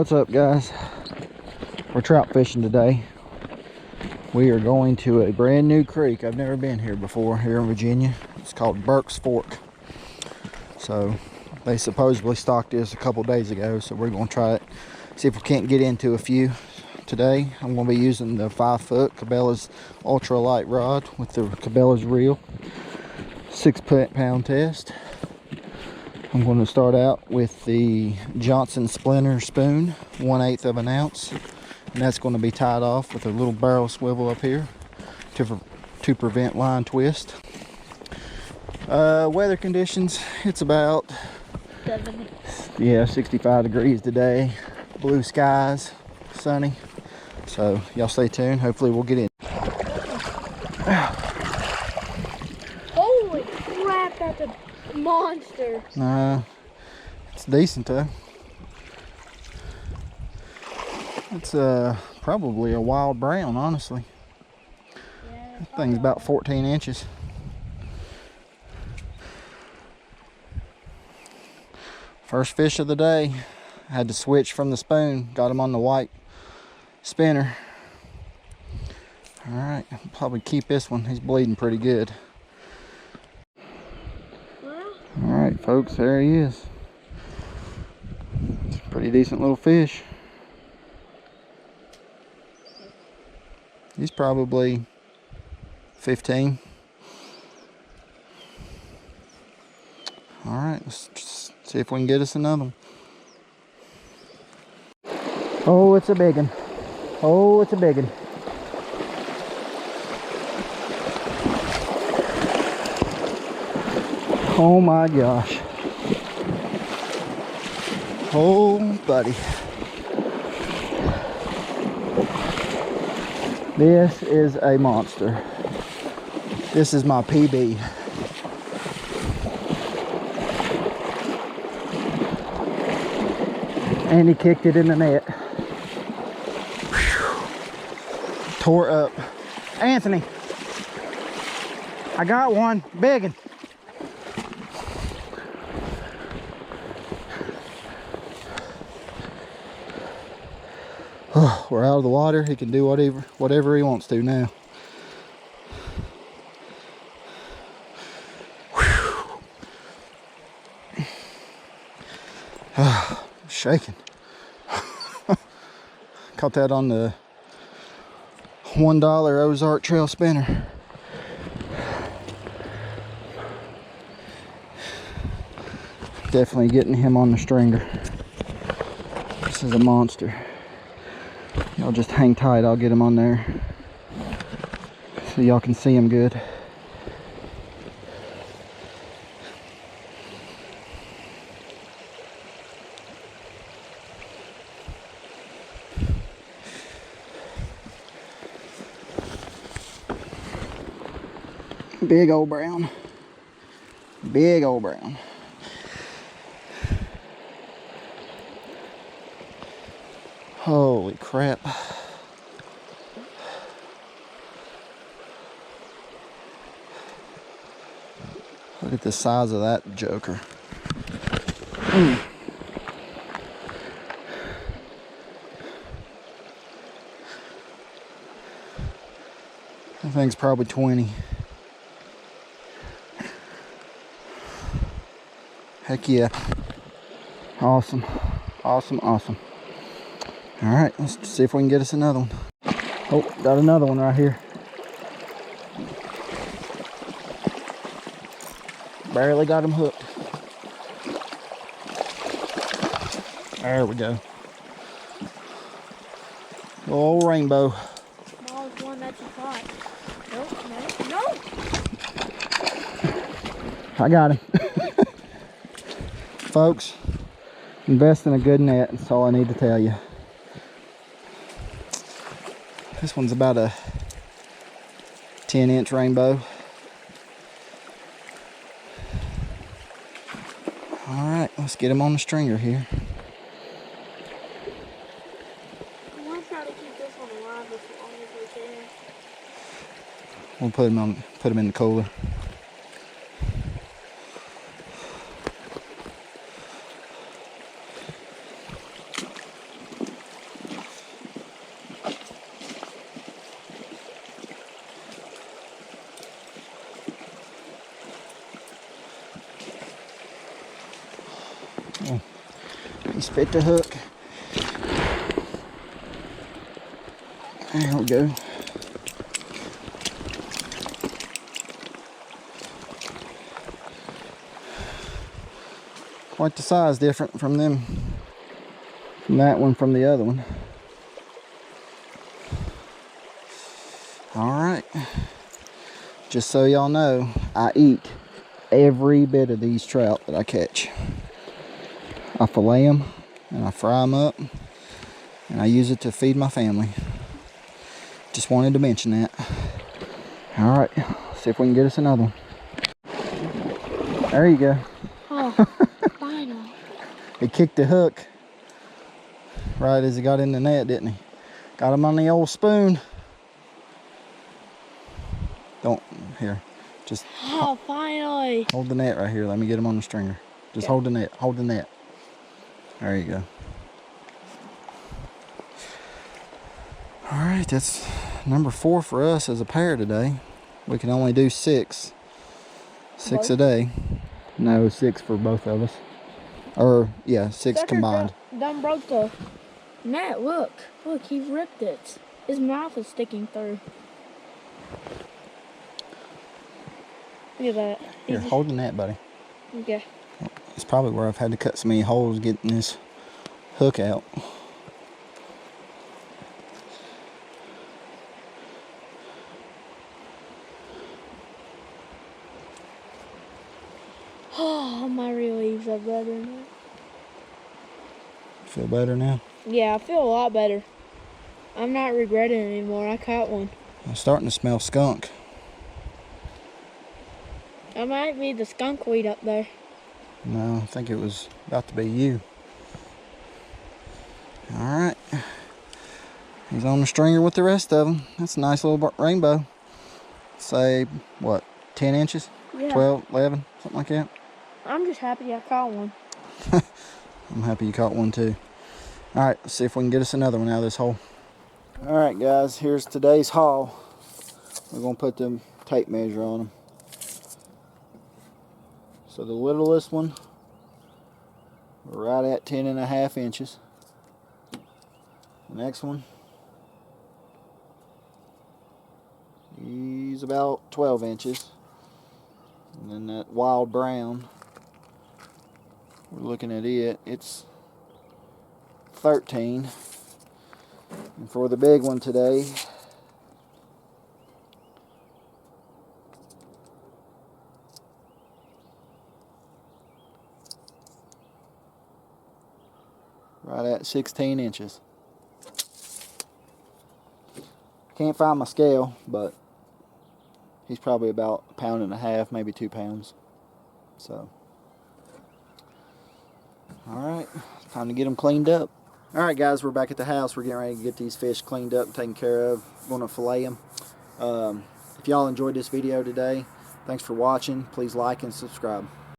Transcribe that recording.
What's up, guys? We're trout fishing today. We are going to a brand new creek. I've never been here before, here in Virginia. It's called Burke's Fork. So they supposedly stocked this a couple days ago, so we're going to try it, see if we can't get into a few today. I'm going to be using the 5-foot Cabela's ultralight rod with the Cabela's reel, 6-pound test. I'm going to start out with the Johnson Splinter spoon, 1/8 of an ounce, and that's going to be tied off with a little barrel swivel up here to prevent line twist. Weather conditions, it's about 65 degrees today, blue skies, sunny. So y'all stay tuned. Hopefully we'll get in. Holy crap, that's a monster. It's decent though. It's probably a wild brown, honestly. Yeah, That thing's about 14 inches. First fish of the day. I had to switch from the spoon. Got him on the white spinner. All right, I'll probably keep this one. He's bleeding pretty good. All right, folks, there he is. It's a pretty decent little fish. He's probably 15. All right, let's just see if we can get us another one. Oh, it's a big one. Oh, it's a big one. Oh my gosh. Oh, buddy. This is a monster. This is my PB. And he kicked it in the net. Whew. Tore up. Anthony, I got one. Big one. Oh, we're out of the water. He can do whatever he wants to now. Shaking. Caught that on the $1 Ozark Trail spinner. Definitely getting him on the stringer. This is a monster. Y'all just hang tight, I'll get him on there so y'all can see him good. Big old brown. Big old brown. Holy crap. Look at the size of that joker. That thing's probably 20. Heck yeah. Awesome. Awesome, awesome. All right, let's see if we can get us another one. Oh, got another one right here. Barely got him hooked. There we go. Little rainbow. Smallest one that you caught. Nope, no, no. I got him. Folks, invest in a good net. That's all I need to tell you. This one's about a 10-inch rainbow. All right, let's get him on the stringer here. We'll try to keep this one alive as long as we can. We'll put him in the cooler. Oh, he's fit to hook. There we go. Quite the size different from them. From that one, from the other one. Alright. Just so y'all know, I eat every bit of these trout that I catch. I fillet them and I fry them up and I use it to feed my family. Just wanted to mention that. Alright, see if we can get us another one. There you go. Oh, finally. He kicked the hook right as he got in the net, didn't he? Got him on the old spoon. Don't, here, just Oh, finally. hold the net right here. Let me get him on the stringer. Just hold the net, hold the net. There you go. All right, that's number 4 for us as a pair today. We can only do 6. 6 a day. No, 6 for both of us. Or, yeah, 6 Sucker combined. Done broke the net. Look, he ripped it. His mouth is sticking through. Look at that. Here, hold the net, buddy. Okay. It's probably where I've had to cut so many holes getting this hook out. Oh, my reliefs are better now. Feel better now? Yeah, I feel a lot better. I'm not regretting it anymore. I caught one. I'm starting to smell skunk. That might be the skunk weed up there. No, I think it was about to be you. All right. He's on the stringer with the rest of them. That's a nice little rainbow. Say, what, 10 inches? Yeah. 12, 11, something like that. I'm just happy I caught one. I'm happy you caught one too. All right, let's see if we can get us another one out of this hole. All right, guys, here's today's haul. We're gonna put the tape measure on them. So the littlest one, we're right at 10.5 inches. The next one, he's about 12 inches. And then that wild brown, we're looking at it, it's 13. And for the big one today, right at 16 inches. Can't find my scale, but he's probably about 1.5 pounds, maybe 2 pounds. So, alright, time to get them cleaned up. Alright guys, we're back at the house. We're getting ready to get these fish cleaned up and taken care of. We're going to fillet them. If y'all enjoyed this video today, thanks for watching. Please like and subscribe.